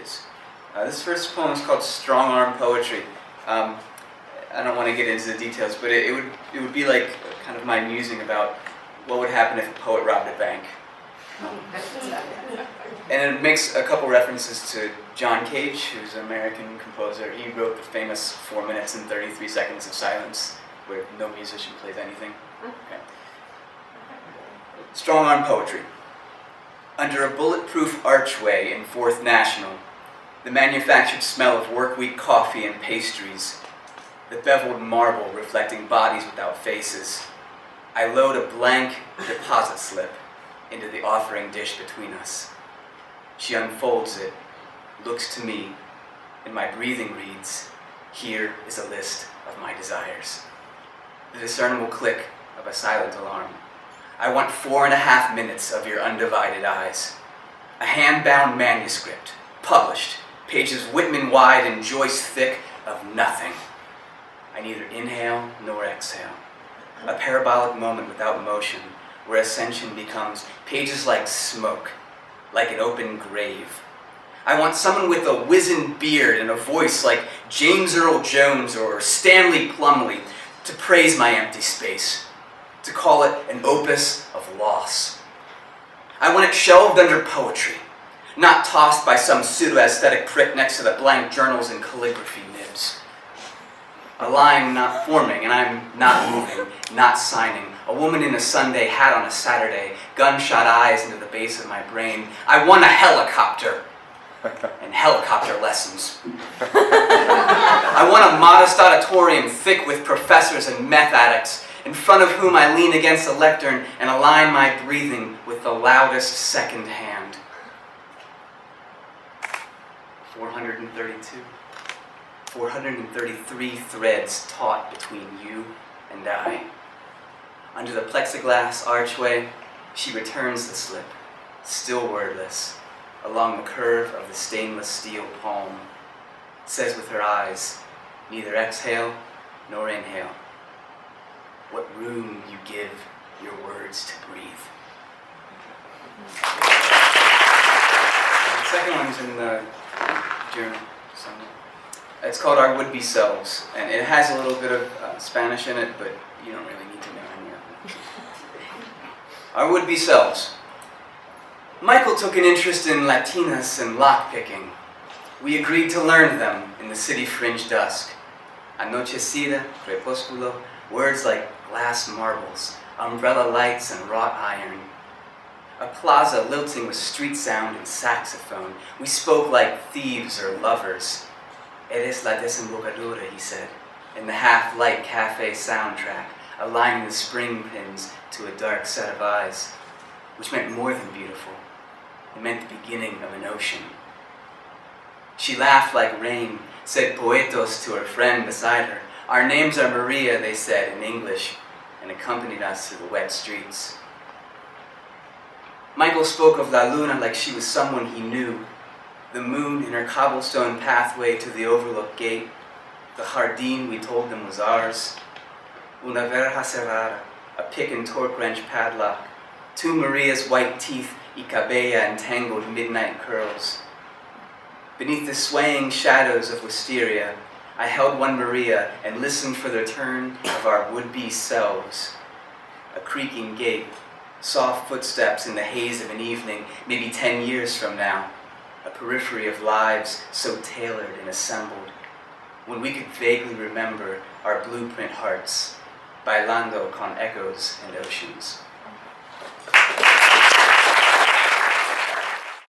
images. This first poem is called Strong Arm Poetry. I don't want to get into the details, but it would be like kind of my musing about what would happen if a poet robbed a bank. And it makes a couple references to John Cage, who's an American composer. He wrote the famous 4 minutes and 33 seconds of silence, where no musician plays anything. Okay. Strong Arm Poetry. Under a bulletproof archway in 4th National, the manufactured smell of work-week coffee and pastries, the beveled marble reflecting bodies without faces, I load a blank deposit slip into the offering dish between us. She unfolds it, looks to me, and my breathing reads, "Here is a list of my desires." The discernible click of a silent alarm. I want 4.5 minutes of your undivided eyes. A hand-bound manuscript, published, pages Whitman wide and Joyce thick, of nothing. I neither inhale nor exhale. A parabolic moment without motion, where ascension becomes pages like smoke, like an open grave. I want someone with a wizened beard and a voice like James Earl Jones or Stanley Plumley to praise my empty space, to call it an opus of loss. I want it shelved under poetry, not tossed by some pseudo-aesthetic prick next to the blank journals and calligraphy nibs. A line not forming, and I'm not moving, not signing. A woman in a Sunday hat on a Saturday, gunshot eyes into the base of my brain. I want a helicopter, and helicopter lessons. I want a modest auditorium thick with professors and meth addicts, in front of whom I lean against a lectern and align my breathing with the loudest second hand. 432. 433 threads taut between you and I. Under the plexiglass archway, she returns the slip, still wordless, along the curve of the stainless steel palm. Says with her eyes, neither exhale nor inhale. What room you give your words to breathe. The second one's in the journal somewhere. It's called Our Would-Be Selves, and it has a little bit of Spanish in it, but you don't really need to know any of it. Our Would-Be Selves. Michael took an interest in Latinas and lockpicking. We agreed to learn them in the city fringe dusk. Anochecida, crepúsculo, words like glass marbles, umbrella lights and wrought iron. A plaza lilting with street sound and saxophone. We spoke like thieves or lovers. Eres la desembocadura, he said, in the half-light cafe soundtrack, aligning the spring pins to a dark set of eyes, which meant more than beautiful. It meant the beginning of an ocean. She laughed like rain, said poetos to her friend beside her. Our names are Maria, they said in English, and accompanied us to the wet streets. Michael spoke of La Luna like she was someone he knew. The moon in her cobblestone pathway to the overlook gate. The jardín we told them was ours. Una verja cerrada, a pick and torque wrench padlock. 2 Maria's white teeth y cabella entangled midnight curls. Beneath the swaying shadows of wisteria, I held one Maria and listened for the turn of our would-be selves. A creaking gate, soft footsteps in the haze of an evening, maybe 10 years from now. A periphery of lives so tailored and assembled, when we could vaguely remember our blueprint hearts, bailando con echoes and oceans.